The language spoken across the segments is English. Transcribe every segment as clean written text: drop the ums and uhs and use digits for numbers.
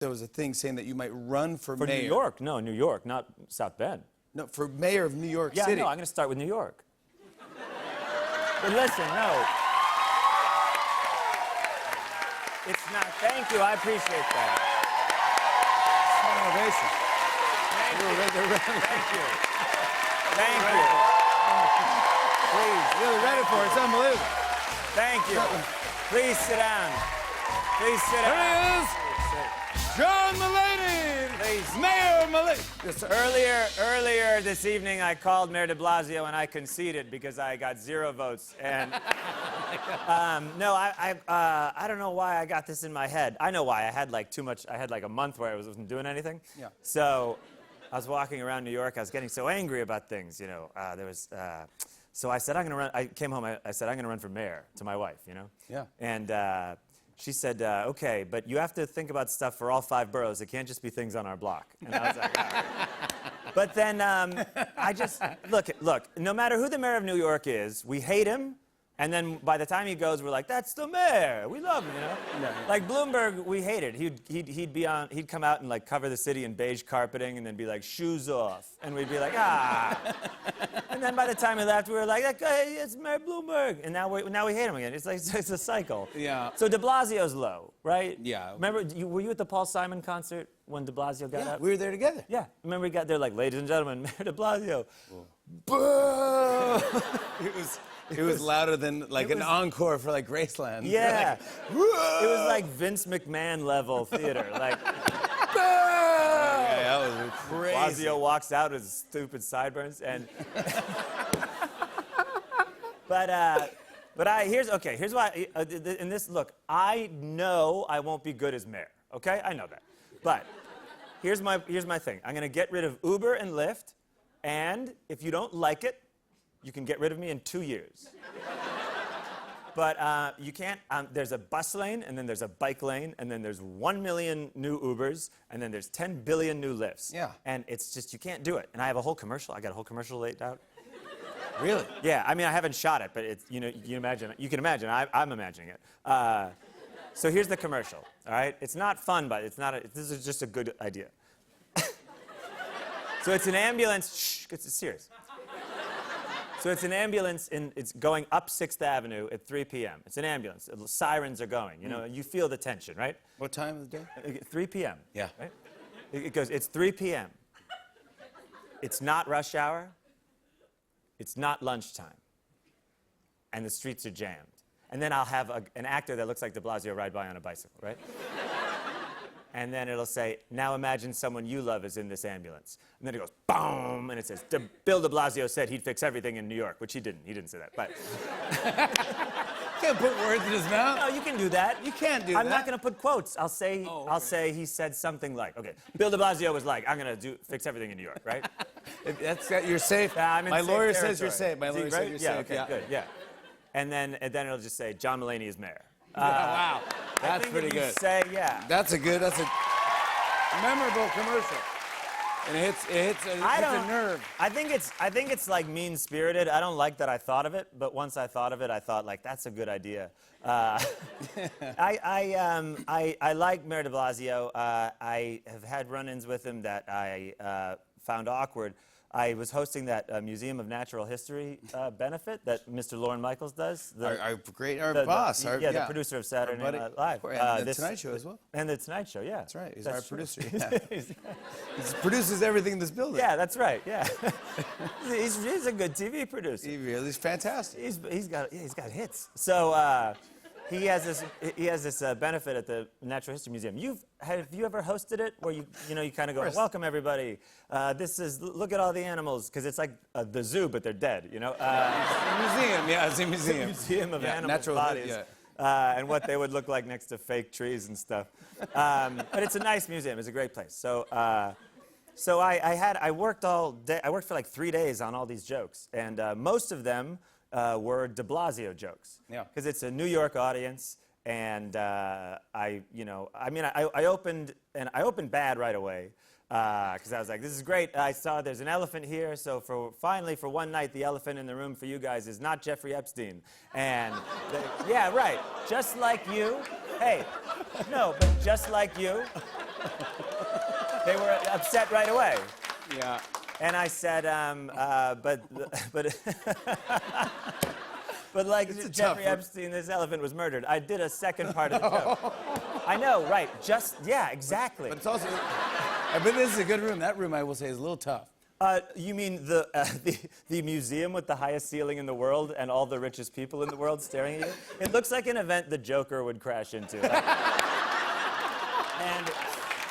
there was a thing saying that you might run for For mayor. New York. No, New York, not South Bend. No, for mayor of New York Yeah, City. no, I'm going to start with New York. But listen, no. It's not. Thank you. I appreciate that. Ovation. Thank you. Thank you. Thank you. Please. Really read it for it. It's unbelievable. Thank you. Please sit down. Please sit Here down. he is, John Mulaney. Please. Mayor Mulaney. Yes, sir. Earlier this evening, I called Mayor de Blasio and I conceded because I got 0 votes. And no, I don't know why I got this in my head. I know why. I had like too much. I had like a month where I wasn't doing anything. Yeah. So I was walking around New York. I was getting so angry about things. You know, so I said I'm going to run. I came home. I said I'm going to run for mayor to my wife. You know. Yeah. And she said, okay, but you have to think about stuff for all 5 boroughs. It can't just be things on our block. And I was like, all right. But then I just, look, no matter who the mayor of New York is, we hate him. And then by the time he goes, we're like, that's the mayor. We love him, you know? Yeah. Like Bloomberg, we hated. He'd come out and like cover the city in beige carpeting and then be like, shoes off. And we'd be like, ah. And then by the time he left, we were like, hey, it's Mayor Bloomberg. And now we hate him again. It's like, it's a cycle. Yeah. So de Blasio's low, right? Yeah. Remember, were you at the Paul Simon concert when de Blasio got Yeah, up? we were there together. Yeah. Remember we got there like, ladies and gentlemen, Mayor de Blasio. Boo! It was louder than like an encore for like Graceland. Yeah. It was like Vince McMahon level theater. Like, Yeah, that was crazy. Blasio walks out with his stupid sideburns and. Here's why. In this, look, I know I won't be good as mayor. Okay, I know that. But here's my thing. I'm gonna get rid of Uber and Lyft, and if you don't like it, you can get rid of me in 2 years. But you can't, there's a bus lane, and then there's a bike lane, and then there's 1 million new Ubers, and then there's 10 billion new Lyfts. Yeah. And it's just, you can't do it. And I have a whole commercial. I got a whole commercial laid out. Really? Yeah, I mean, I haven't shot it, but it's, you can imagine, I'm imagining it. So here's the commercial, all right? It's not fun, but this is just a good idea. So it's an ambulance, shh, it's serious. So it's an ambulance, it's going up 6th Avenue at 3 p.m. It's an ambulance. Sirens are going. You know, you feel the tension, right? What time of the day? 3 p.m. Yeah. Right? It goes, it's 3 p.m. It's not rush hour. It's not lunchtime. And the streets are jammed. And then I'll have an actor that looks like de Blasio ride by on a bicycle, right? And then it'll say, now imagine someone you love is in this ambulance. And then it goes, boom, and it says, Bill de Blasio said he'd fix everything in New York, which he didn't. He didn't say that, but. Can't put words in his mouth. No, you can do that. You can't do that. I'm not going to put quotes. I'll say he said something like, okay, Bill de Blasio was like, I'm going to fix everything in New York, right? You're safe. I'm in My safe lawyer says territory. you're safe. My lawyer says you're yeah, safe. Okay, good, yeah. And then it'll just say, John Mulaney is mayor. Wow. That's I think pretty if you good. Say, yeah. That's a memorable commercial. And it hits a nerve. I think it's like mean-spirited. I don't like that I thought of it, but once I thought of it, I thought like that's a good idea. I like Mayor de Blasio. I have had run-ins with him that I found awkward. I was hosting that Museum of Natural History benefit that Mr. Lorne Michaels does. Our boss. The producer of Saturday Night Live. And the Tonight Show as well. And the Tonight Show, yeah. That's right. He's That's our true. producer. Yeah. He produces everything in this building. Yeah, that's right. Yeah. he's a good TV producer. He's fantastic. He's got hits. So he has this benefit at the Natural History Museum. Have you ever hosted it where you kind of go, welcome everybody. Look at all the animals, because it's like the zoo, but they're dead. You know. It's a museum. Yeah, it's a museum. Museum of animal natural bodies. Yeah. And what they would look like next to fake trees and stuff. But it's a nice museum. It's a great place. So I worked all day. I worked for like 3 days on all these jokes, and most of them were de Blasio jokes. Yeah. Because it's a New York audience, and I opened bad right away. Because I was like, this is great. I saw there's an elephant here, so finally for one night, the elephant in the room for you guys is not Jeffrey Epstein. And yeah, right. Just like you. Hey, no, but just like you. They were upset right away. Yeah. And I said, but like It's a Jeffrey tough one. Epstein, this elephant was murdered. I did a second part of the joke. I know, right? Yeah, exactly. But it's also, but this is a good room. That room, I will say, is a little tough. You mean the museum with the highest ceiling in the world and all the richest people in the world staring at you? It looks like an event the Joker would crash into. And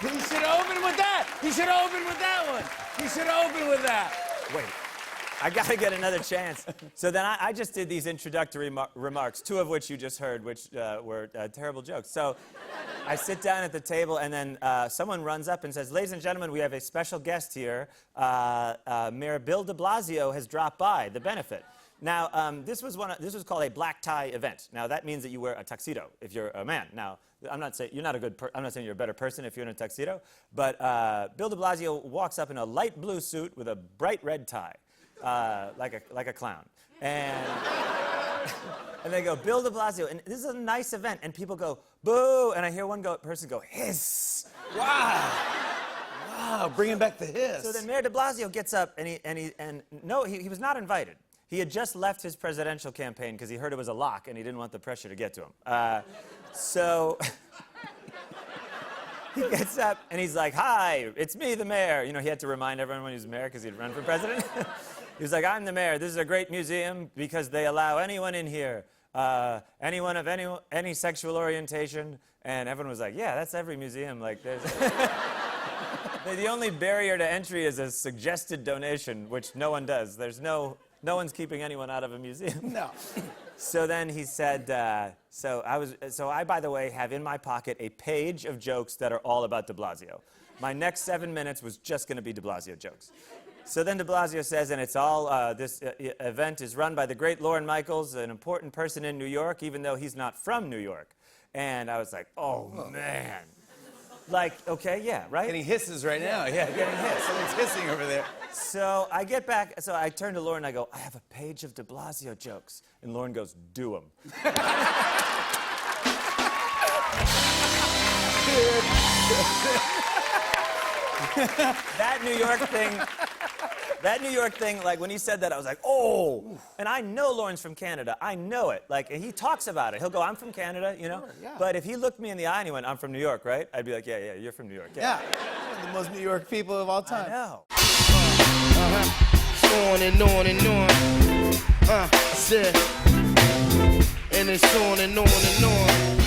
He should open with that. He should open with that one. He should open with that. wait, I gotta get another chance. So then I just did these introductory remarks, two of which you just heard, which were terrible jokes. So I sit down at the table, and then someone runs up and says, "Ladies and gentlemen, we have a special guest here. Mayor Bill de Blasio has dropped by, the benefit." Now, this was called a black tie event. Now, that means that you wear a tuxedo if you're a man. Now, I'm not saying you're a better person if you're in a tuxedo, but Bill de Blasio walks up in a light blue suit with a bright red tie, like a clown. And and they go, "Bill de Blasio," and this is a nice event, and people go, "Boo!" And I hear one person go, "Hiss!" Wow. Wow, bringing back the hiss. So then Mayor de Blasio gets up, and he was not invited. He had just left his presidential campaign because he heard it was a lock, and he didn't want the pressure to get to him. So he gets up, and he's like, "Hi, it's me, the mayor." You know, he had to remind everyone when he was mayor because he'd run for president. He was like, "I'm the mayor. This is a great museum because they allow anyone in here, anyone of any sexual orientation." And everyone was like, "Yeah, that's every museum. Like, there's." The only barrier to entry is a suggested donation, which no one does. No one's keeping anyone out of a museum. No. So then he said, so I, by the way, have in my pocket a page of jokes that are all about de Blasio. My next 7 minutes was just going to be de Blasio jokes. So then de Blasio says, and it's all, this event is run by the great Lorne Michaels, an important person in New York, even though he's not from New York. And I was like, oh, man. Like, okay, yeah, right? Getting hisses right now. Yeah, Getting hissed. Someone's hissing over there. So I get back, so I turn to Lorne and I go, "I have a page of de Blasio jokes." And Lorne goes, "Do them." That New York thing, like when he said that, I was like, oh. And I know Lorne's from Canada. I know it. Like, and he talks about it. He'll go, "I'm from Canada," you know? Sure, yeah. But if he looked me in the eye and he went, "I'm from New York," right? I'd be like, yeah, you're from New York. Yeah. One of the most New York people of all I time. know. On and on and on. I said, and it's on and on and on.